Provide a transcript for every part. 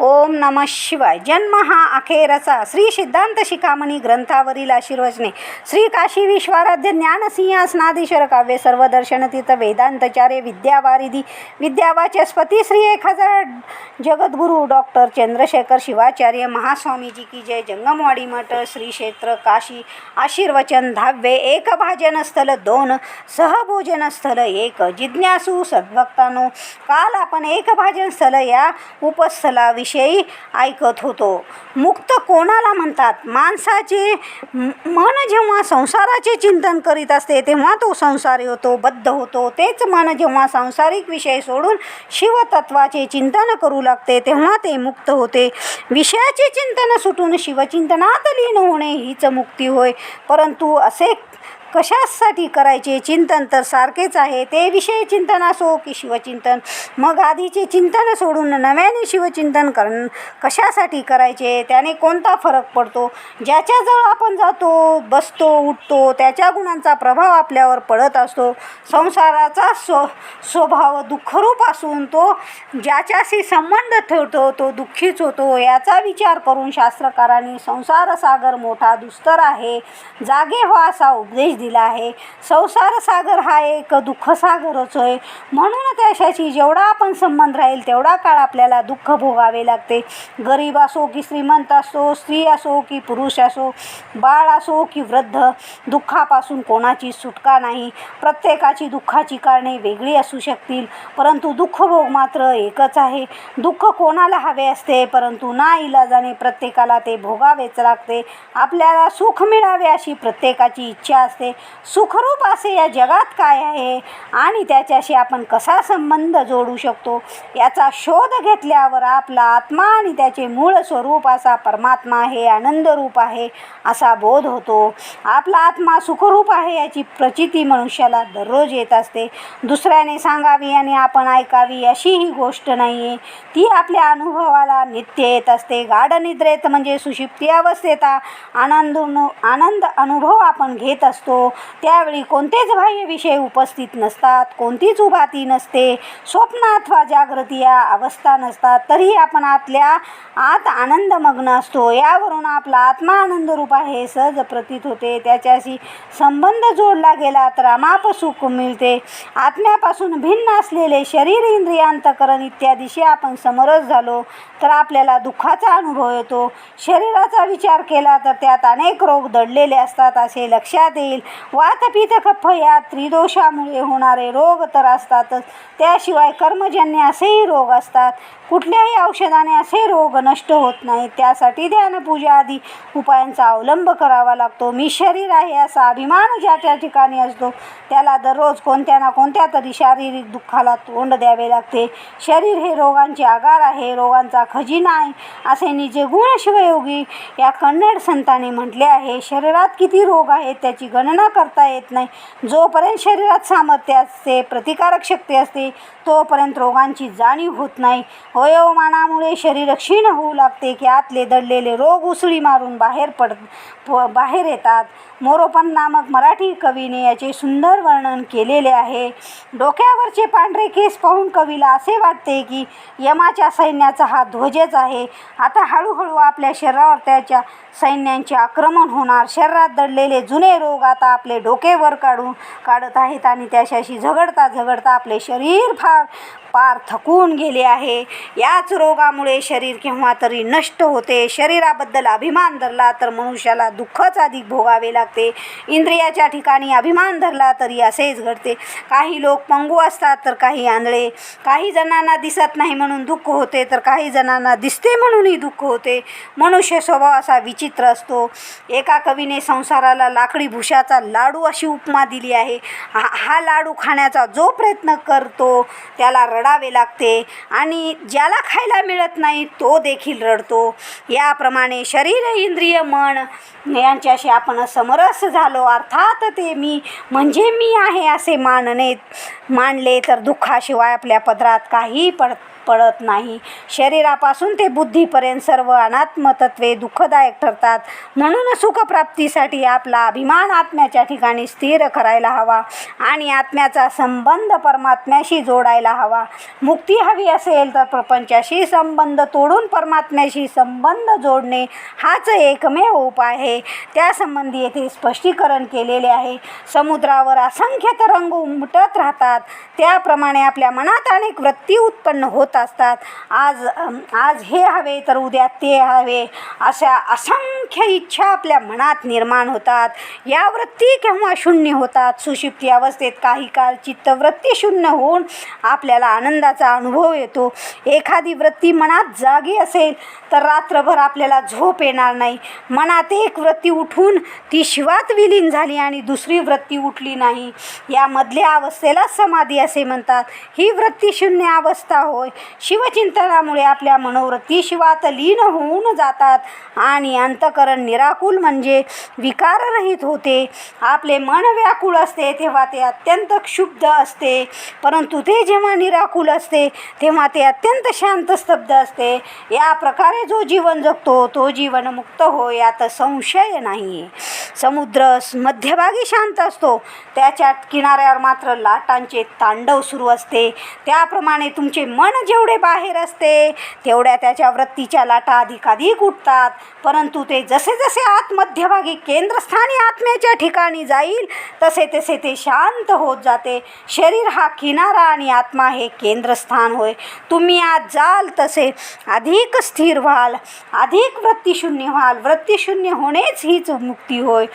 ओम नमः शिवाय. जन्म हा अखेरचा. श्री सिद्धांत शिखामणी ग्रंथावरील आशीर्वचने. श्री काशी विश्वाराध्य ज्ञानसिंहासनाधीश्वर काव्य सर्वदर्शनतीर्थ वेदांतचार्य विद्यावारिधी विद्यावाचस्पती श्री 1000 जगद्गुरु डॉक्टर चंद्रशेखर शिवाचार्य महास्वामीजी की जय. जंगमवाडी मठ श्री क्षेत्र काशी. आशीर्वचन 10वे. एक भाजन स्थल 2, सहभोजन स्थल 1. जिज्ञासू सद्भक्तांनो, काल आपण एक भाजन स्थल या उपस्थलाविषयी ऐकत होतो. मुक्त कोणाला म्हणतात? माणसाचे मन जेव्हा संसाराचे चिंतन करीत असते तेव्हा तो संसारी होतो, बद्ध होतो. तेच मन जेव्हा सांसारिक विषय सोडून शिवतत्वाचे चिंतन करू लागते तेव्हा ते मुक्त होते. विषयाचे चिंतन सुटून शिवचिंतनात लीन होणे हीच मुक्ती होय. परंतु असे कशासाठी करायचे? चिंतन तर सारखेच आहे, ते विषय चिंतन असो की शिवचिंतन. मग आधीचे चिंतन सोडून नव्याने शिवचिंतन कशासाठी करायचे? त्याने कोणता फरक पडतो? ज्याच्याजवळ आपण जातो, बसतो, उठतो त्याच्या गुणांचा प्रभाव आपल्यावर पडत असतो. संसाराचा स्वभाव दुःखरूप असून तो ज्याच्याशी संबंध ठेवतो तो दुःखीच होतो. याचा विचार करून शास्त्रकारांनी संसार सागर मोठा दुस्तर आहे, जागे व्हा असा उपदेश दिला आहे. संसार सागर हा एक दुःख सागरच होय. म्हणून त्याच्याशी जेवढा आपण संबंध राहील तेवढा काळ आपल्याला दुःख भोगावे लागते. गरीब असो की श्रीमंत असो, स्त्री असो की पुरुष असो, बाळ असो की वृद्ध, दुःखापासून कोणाची सुटका नाही. प्रत्येकाची दुःखाची कारणे वेगळी असू शकतील, परंतु दुःख भोग मात्र एकच आहे. दुःख कोणाला हवे असते, परंतु नाईलाजाने प्रत्येकाला ते भोगावेच लागते. आपल्याला सुख मिळावे अशी प्रत्येकाची इच्छा असते. सुखरूप असे या जगात काय आहे आणि त्याच्याशी आपण कसा संबंध जोडू शकतो याचा शोध घेतल्यावर आपला आत्मा आणि त्याचे मूळ स्वरूप असा परमात्मा हे आनंदरूप आहे असा बोध होतो. आपला आत्मा सुखरूप आहे याची प्रचिती मनुष्याला दररोज येत असते. दुसऱ्याने सांगावी आणि आपण ऐकावी अशी ही गोष्ट नाही आहे, ती आपल्या अनुभवाला नित्य येत असते. गाढ निद्रेत म्हणजे सुषुप्ती अवस्थेत आनंद अनुभव आपण घेत असतो. त्यावेळी कोणतेच बाह्य विषय उपस्थित नसतात, कोणतीच उभाती नसते, स्वप्न अथवा जागृती या अवस्था नसतात. तरी आपण आतल्या आत आनंदमग्न असतो. यावरून आपला आत्मा आनंदरूप आहे सहज प्रतीत होते. त्याच्याशी संबंध जोडला गेला तर अमाप सुख मिळते. आत्म्यापासून भिन्न असलेले शरीर, इंद्रिय, अंतःकरण इत्यादीशी आपण समरस झालो तर आपल्याला दुःखाचा अनुभव येतो. शरीराचा विचार केला तर त्यात अनेक रोग दडलेले असतात असे लक्षात येईल. वात, पित्त, कफ या त्रिदोषामुळे होणारे रोग तर असतातच, त्याशिवाय कर्मजन्य असेही रोग असतात. कुठल्याही औषधाने असे रोग नष्ट होत नाहीत. त्यासाठी ध्यानपूजा आदी उपायांचा अवलंब करावा लागतो. मी शरीर आहे असा अभिमान ज्या त्या ठिकाणी असतो त्याला दररोज कोणत्या ना कोणत्या तरी शारीरिक दुःखाला तोंड द्यावे लागते. शरीर हे रोगांचे आगार आहे, रोगांचा खजिना आहे असे निजगुण शिवयोगी या कन्नड संतांनी म्हटले आहे. शरीरात किती रोग आहेत त्याची गणना करता येत नाही. जोपर्यंत शरीरात सामर्थ्य असते, प्रतिकारक शक्ती असते, तोपर्यंत रोगांची जाणीव होत नाही. वयोमानामुळे शरीर क्षीण होऊ लागते की आतले दडलेले रोग उसळी मारून बाहेर येतात. मोरोपंत नामक मराठी कवीने याचे सुंदर वर्णन केलेले आहे. डोक्यावरचे पांढरे केस पाहून कवीला असे वाटते की यमाच्या सैन्याचा हा ध्वजच आहे. आता हळूहळू आपल्या शरीरावर त्याच्या सैन्यांचे आक्रमण होणार. शरीरात दडलेले जुने रोग आता आपले डोके वर काढत आहेत आणि त्याच्याशी झगडता आपले शरीर पार थकून गेले आहे. याच रोगामुळे शरीर केव्हा तरी नष्ट होते. शरीराबद्दल अभिमान धरला तर मनुष्याला दुःखच अधिक भोगावे लागते. इंद्रियाच्या ठिकाणी अभिमान धरला तरी असेच घडते. काही लोक पंगू असतात तर काही आंधळे. काही जणांना दिसत नाही म्हणून दुःख होते तर काही जणांना दिसते म्हणूनही दुःख होते. मनुष्य स्वभाव असा विचित्र असतो. एका कवीने संसाराला लाकडी भुशाचा लाडू अशी उपमा दिली आहे. हा लाडू खाण्याचा जो प्रयत्न करतो त्याला रडावे लागते आणि ज्याला खायला मिळत नाही तो देखील रडतो. याप्रमाणे शरीर, इंद्रिय, मन यांच्याशी आपण समरस झालो अर्थात ते मी म्हणजे मी आहे असे मानले तर दुःखाशिवाय आपल्या पदरात काही पडत नाही. शरीरापासून ते बुद्धीपर्यंत सर्व अनात्मतत्वे दुःखदायक ठरतात. म्हणून सुखप्राप्तीसाठी आपला अभिमान आत्म्याच्या ठिकाणी स्थिर करायला हवा आणि आत्म्याचा संबंध परमात्म्याशी जोडायला हवा. मुक्ती हवी असेल तर प्रपंचाशी संबंध तोडून परमात्म्याशी संबंध जोडणे हाच एकमेव उपाय आहे. त्यासंबंधी येथे स्पष्टीकरण केलेले आहे. समुद्रावर असंख्य तरंग उमटत राहतात, त्याप्रमाणे आपल्या मनात अनेक वृत्ती उत्पन्न होत असतात. आज हे हवे तर उद्या ते हवे अशा असंख्य इच्छा आपल्या मनात निर्माण होतात. या वृत्ती केव्हा शून्य होतात? सुषुप्ती अवस्थेत काही काळ चित्तवृत्ती शून्य होऊन आपल्याला आनंदाचा अनुभव येतो. एखादी वृत्ती मनात जागी असेल तर रात्रभर आपल्याला झोप येणार नाही. मनात एक वृत्ती उठून ती शिवात विलीन झाली आणि दुसरी वृत्ती उठली नाही, या मधल्या अवस्थेला समाधी असे म्हणतात. ही वृत्ती शून्य अवस्था होय. शिवचिंतनामुळे आपल्या मनोवृत्ती शिवात लीन होऊन जातात आणि अंतःकरण निराकुल म्हणजे विकाररहित होते. आपले मन व्याकुळ असते तेव्हा ते अत्यंत क्षुब्ध असते, परंतु ते जेव्हा निराकुल असते तेव्हा ते अत्यंत शांत स्तब्ध असते. या प्रकारे जो जीवन जगतो तो जीवन मुक्त होय, यात संशय नाही. समुद्र मध्यभागी शांत असतो, त्याच्या किनाऱ्यावर मात्र लाटांचे तांडव सुरू असते. त्याप्रमाणे तुमचे मन जेवढे बाहेर असते तेवढ्या त्याच्या वृत्तीच्या लाटा अधिकाधिक उठतात, परंतु ते जसे जसे आत मध्यभागी केंद्रस्थानी आत्म्याच्या ठिकाणी जाईल तसे तसे ते शांत होत जाते. शरीर हा किनारा आणि आत्मा हे केंद्रस्थान होय. तुम्ही आत जाल तसे अधिक स्थिर व्हाल, अधिक वृत्तीशून्य व्हाल. वृत्तीशून्य होणेच हीच मुक्ती होय.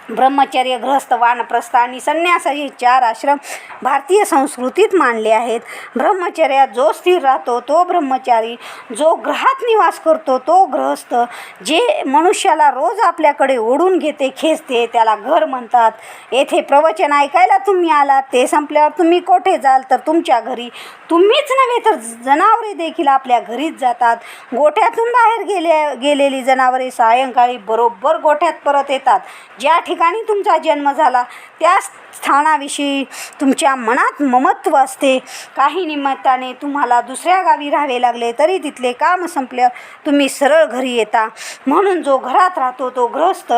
ब्रह्मचर्य, गृहस्थ, वानप्रस्थ आणि संन्यास हे 4 आश्रम भारतीय संस्कृतीत मानले आहेत. ब्रह्मचर्यात जो स्थिर राहतो तो ब्रह्मचारी, जो गृहात निवास करतो तो गृहस्थ, जे मनुष्याला रोज आपल्याकडे ओढून घेते, खेचते, त्याला घर म्हणतात. येथे प्रवचन ऐकायला तुम्ही आलात, ते संपल्यावर तुम्ही कोठे जाल तर तुमच्या घरी. तुम्हीच नव्हे तर जनावरे देखील आपल्या घरीच जातात. गोठ्यातून बाहेर गेलेली जनावरे सायंकाळी बरोबर गोठ्यात परत येतात. ज्या ठिकाणी तुमचा जन्म झाला त्या स्थानाविषयी तुमच्या मनात ममत्व असते. काही निमित्ताने तुम्हाला दुसऱ्या गावी राहावे लागले तरी तिथले काम संपल्यावर तुम्ही सरळ घरी येता. म्हणून जो घरात राहतो तो गृहस्थ.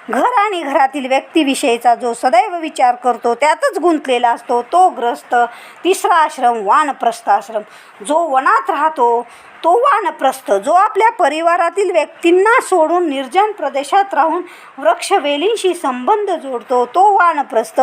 घर आणि घरातील व्यक्तीविषयीचा जो सदैव विचार करतो त्यातच गुंतलेला असतो तो गृहस्थ. 3रा आश्रम वानप्रस्थ आश्रम. जो वनात राहतो तो वानप्रस्थ. जो आपल्या परिवारातील व्यक्तींना सोडून निर्जन प्रदेशात राहून वृक्षवेलींशी संबंध जोडतो तो वानप्रस्थ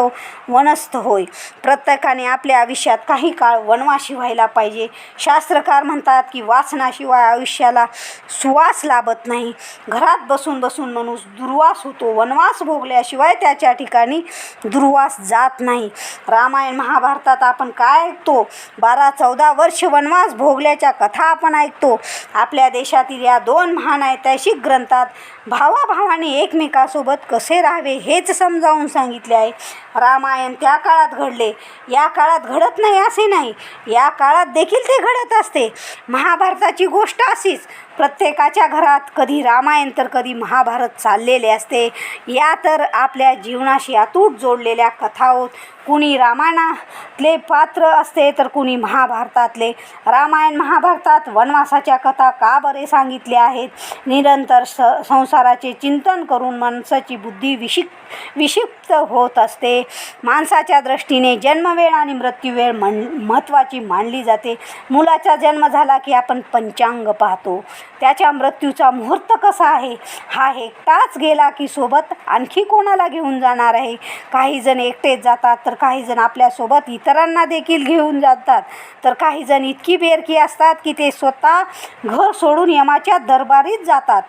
वनस्थ होय. प्रत्येकाने आपल्या आयुष्यात काही काळ वनवासी व्हायला पाहिजे. शास्त्रकार म्हणतात की वासनाशिवाय आयुष्याला सुवास लाभत नाही. घरात बसून बसून माणूस दुर्वास होतो. वनवास भोगल्याशिवाय त्याच्या ठिकाणी दुर्वास जात नाही. रामायण महाभारतात आपण काय ऐकतो? 12-14 वर्ष वनवास भोगल्याच्या कथा आपण ऐकतो. आपल्या देशातील या 2 महान ऐतिहासिक ग्रंथात भावाभावाने एकमेकासोबत कसे राहावे हेच समजावून सांगितले आहे. रामायण त्या काळात घडले, या काळात घडत नाही असे नाही, या काळात देखील ते घडत असते. महाभारताची गोष्ट अशीच. प्रत्येकाच्या घरात कधी रामायण तर कधी महाभारत चाललेले असते. या तर आपल्या जीवनाशी अतूट जोडलेल्या कथा होत. कुणी रामायणातले पात्र असते तर कुणी महाभारतातले. रामायण महाभारतात वनवासाच्या कथा का बरे सांगितल्या आहेत? निरंतर संसाराचे चिंतन करून माणसाची बुद्धी विक्षिप्त होत असते. माणसाच्या दृष्टीने जन्मवेळ आणि मृत्यूवेळ महत्त्वाची मानली जाते. मुलाचा जन्म झाला की आपण पंचांग पाहतो. त्याच्या मृत्यूचा मुहूर्त कसा आहे? हा एकटाच गेला की सोबत आणखी कोणाला घेऊन जाणार आहे? काही जण एकटेच जातात तर काही जण आपल्यासोबत इतरांना देखील घेऊन जातात. तर काही जण इतकी बेरकी असतात की ते स्वतः घर सोडून यमाच्या दरबारीत जातात.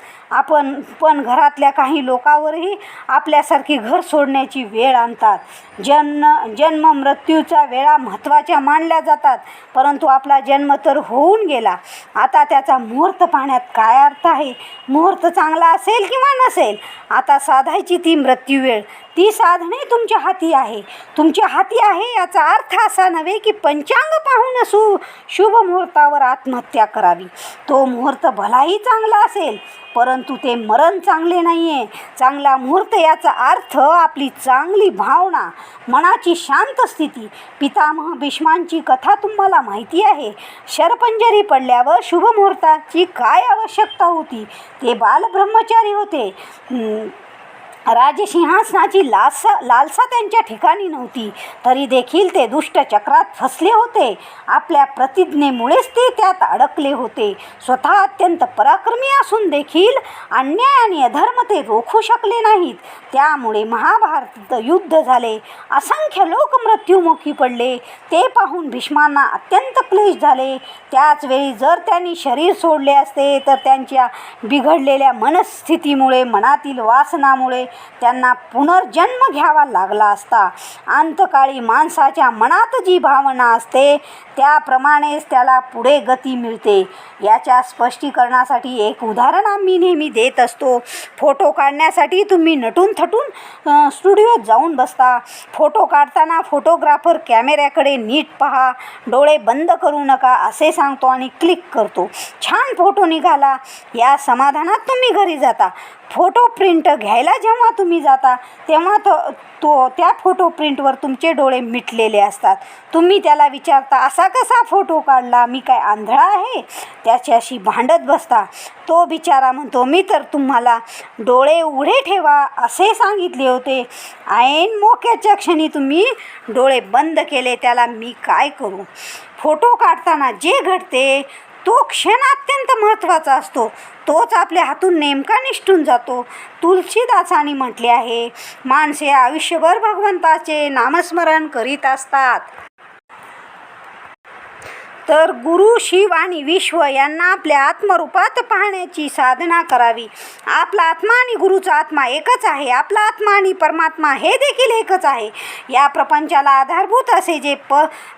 पण घरातल्या काही लोकांवरही आपल्यासारखी घर सोडण्याची वेळ आणतात. जन्म मृत्यूच्या वेळा महत्त्वाच्या मानल्या जातात, परंतु आपला जन्म तर होऊन गेला. आता त्याचा मुहूर्त पाहण्यात काय अर्थ आहे? मुहूर्त चांगला असेल किंवा नसेल, आता साधायची ती मृत्यूवेळ. ती साधने तुमच्या हाती आहे. तुमच्या हाती आहे याचा अर्थ असा नव्हे की पंचांग पाहून शुभ मुहूर्तावर आत्महत्या करावी. तो मुहूर्त भलाही चांगला असेल, परंतु ते मरण चांगले नाही आहे. चांगला मुहूर्त याचा अर्थ आपली चांगली भावना, मनाची शांत स्थिती. पितामह भीष्मांची कथा तुम्हाला माहिती आहे. शरपंजरी पडल्यावर शुभ मुहूर्ताची काय आवश्यकता होती? ते बालब्रह्मचारी होते. राजसिंहासनाची लालसा त्यांच्या ठिकाणी नव्हती, तरी देखील ते दुष्ट चक्रात फसले होते. आपल्या प्रतिज्ञेमुळेच ते त्यात अडकले होते. स्वतः अत्यंत पराक्रमी असून देखील अन्याय आणि अधर्म ते रोखू शकले नाहीत. त्यामुळे महाभारत युद्ध झाले. असंख्य लोक मृत्युमुखी पडले. ते पाहून भीष्मांना अत्यंत क्लेश झाले. त्याच वेळी जर त्यांनी शरीर सोडले असते तर त्यांच्या बिघडलेल्या मनस्थितीमुळे, मनातील वासनामुळे त्यांना पुनर्जन्म घ्यावा लागला असता. अंतकाळी माणसाच्या मनात जी भावना असते त्याप्रमाणेच त्याला पुढे गती मिळते. याच्या स्पष्टीकरणासाठी एक उदाहरण आम्ही नेहमी देत असतो. फोटो काढण्यासाठी तुम्ही नटून थटून स्टुडिओत जाऊन बसता. फोटो काढताना फोटोग्राफर कॅमेऱ्याकडे नीट पहा, डोळे बंद करू नका असे सांगतो आणि क्लिक करतो. छान फोटो निघाला या समाधानात तुम्ही घरी जाता. फोटो प्रिंट घ्यायला जेव्हा तुम्ही जाता तेव्हा त्या फोटो प्रिंटवर तुमचे डोळे मिटलेले असतात. तुम्ही त्याला विचारता, असा कसा फोटो काढला? मी काय आंधळा आहे? त्याच्याशी भांडत बसता. तो बिचारा म्हणतो, मी तर तुम्हाला डोळे उघडे ठेवा असे सांगितले होते. ऐन मोक्याच्या क्षणी तुम्ही डोळे बंद केले, त्याला मी काय करू? फोटो काढताना जे घडते तो क्षण अत्यंत महत्त्वाचा असतो. तोच आपल्या हातून नेमका निष्ठून जातो. तुलसीदासांनी म्हटले आहे, माणसे आयुष्यभर भगवंताचे नामस्मरण करीत असतात. तर गुरु, शिव आणि विश्व यांना आपल्या आत्मरूपात पाहण्याची साधना करावी. आपला आत्मा आणि गुरुचा आत्मा एकच आहे. आपला आत्मा आणि परमात्मा हे देखील एकच आहे. या प्रपंचाला आधारभूत असे जे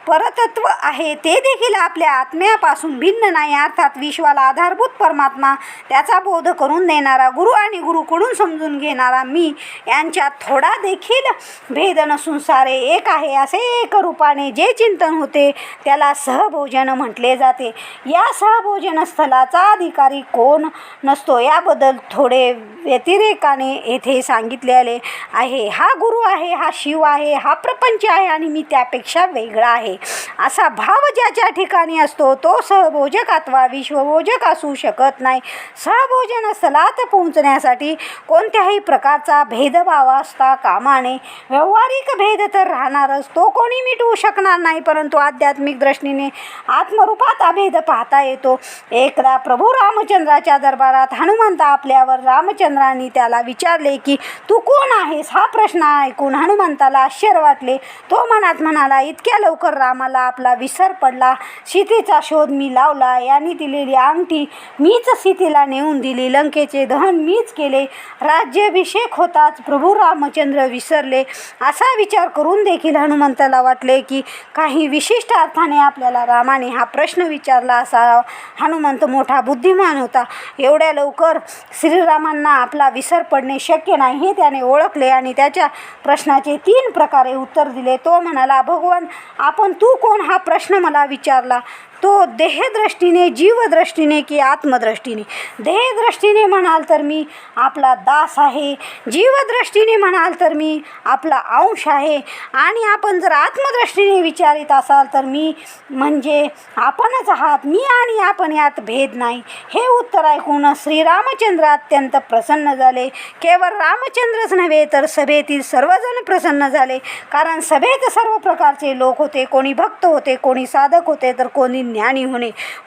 परतत्व आहे ते देखील आपल्या आत्म्यापासून भिन्न नाही. अर्थात विश्वाला आधारभूत परमात्मा, त्याचा बोध करून देणारा गुरु आणि गुरुकडून समजून घेणारा मी यांच्यात थोडा देखील भेद नसून सारे एक आहे असे एक रूपाने जे चिंतन होते त्याला सहभोजन म्हटले जाते. या सहभोजन स्थलाचा अधिकारी कोण नसतो याबद्दल थोडे व्यतिरेकाने येथे सांगितलेले आहे. हा गुरु आहे, हा शिव आहे, हा प्रपंच आहे आणि मी त्यापेक्षा वेगळा आहे असा भाव ज्याच्या ठिकाणी असतो तो सहभोजक अथवा विश्वभोजक असू शकत नाही. सहभोजन स्थलात पोहोचण्यासाठी कोणत्याही प्रकारचा भेदभाव असता कामा नये. व्यावहारिक भेद तर राहणारच, तो कोणी मिटवू शकणार नाही, परंतु आध्यात्मिक दृष्टीने आत्मरूपात अभेद पाहता येतो. एकदा प्रभू रामचंद्राच्या दरबारात हनुमंत आपल्यावर रामचंद्रांनी त्याला विचारले की तू कोण आहेस? हा प्रश्न ऐकून हनुमंताला आश्चर्य वाटले. तो मनात म्हणाला, इतक्या लवकर रामाला आपला विसर पडला. सीतेचा शोध मी लावला, यांनी दिलेली अंगठी मीच सीतेला नेऊन दिली, लंकेचे दहन मीच केले, राज्याभिषेक होताच प्रभू रामचंद्र विसरले. असा विचार करून देखील हनुमंताला वाटले की काही विशिष्ट अर्थाने आपल्याला रामाने हा प्रश्न विचारला असावा. हनुमंत मोठा बुद्धिमान होता. एवढ्या लवकर श्रीरामांना आपला विसर पडणे शक्य नाही हे त्याने ओळखले आणि त्याच्या प्रश्नाचे 3 प्रकारे उत्तर दिले. तो म्हणाला, भगवान आपण तू कोण हा प्रश्न मला विचारला तो देहदृष्टीने, जीवदृष्टीने की आत्मदृष्टीने? देहदृष्टीने म्हणाल तर मी आपला दास आहे, जीवदृष्टीने म्हणाल तर मी आपला अंश आहे आणि आपण जर आत्मदृष्टीने विचारित असाल तर मी म्हणजे आपणच आहात. मी आणि आपण यात भेद नाही. हे उत्तर ऐकून श्रीरामचंद्र अत्यंत प्रसन्न झाले. केवळ रामचंद्रच नव्हे तर सभेतील सर्वजण प्रसन्न झाले, कारण सभेत सर्व प्रकारचे लोक होते. कोणी भक्त होते, कोणी साधक होते, तर कोणी ज्ञानी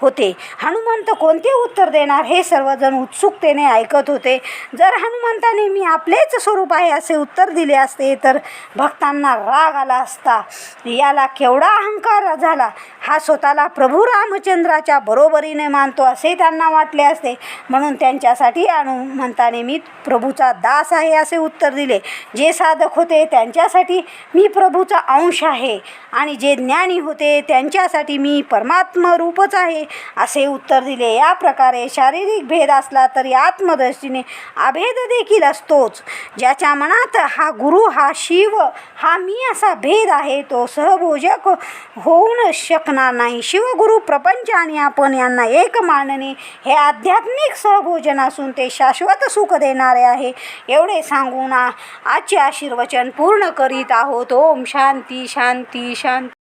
होते. हनुमंत कोणते उत्तर देणार हे सर्वजण उत्सुकतेने ऐकत होते. जर हनुमंताने मी आपलेच स्वरूप आहे असे उत्तर दिले असते तर भक्तांना राग आला असता. याला केवढा अहंकार झाला. हा स्वतःला प्रभू रामचंद्राच्या बरोबरीने मानतो असे त्यांना वाटले असते. म्हणून त्यांच्यासाठी हनुमंताने मी प्रभूचा दास आहे असे उत्तर दिले. जे साधक होते त्यांच्यासाठी मी प्रभूचा अंश आहे आणि जे ज्ञानी होते त्यांच्यासाठी मी परमात्मा रूपच आहे असे उत्तर दिले. या प्रकारे शारीरिक भेद असला तरी आत्मदृष्टीने अभेद देखील असतोच. ज्याच्या मनात हा गुरु, हा शिव, हा मी असा भेद आहे तो सहभोजक होऊन शकणार नाही. शिवगुरु, प्रपंच आणि आपण यांना एक मानणे हे आध्यात्मिक सहभोजन असून ते शाश्वत सुख देणारे आहे. एवढे सांगून आजचे आशीर्वचन पूर्ण करीत आहोत. ओम शांती शांती शांती.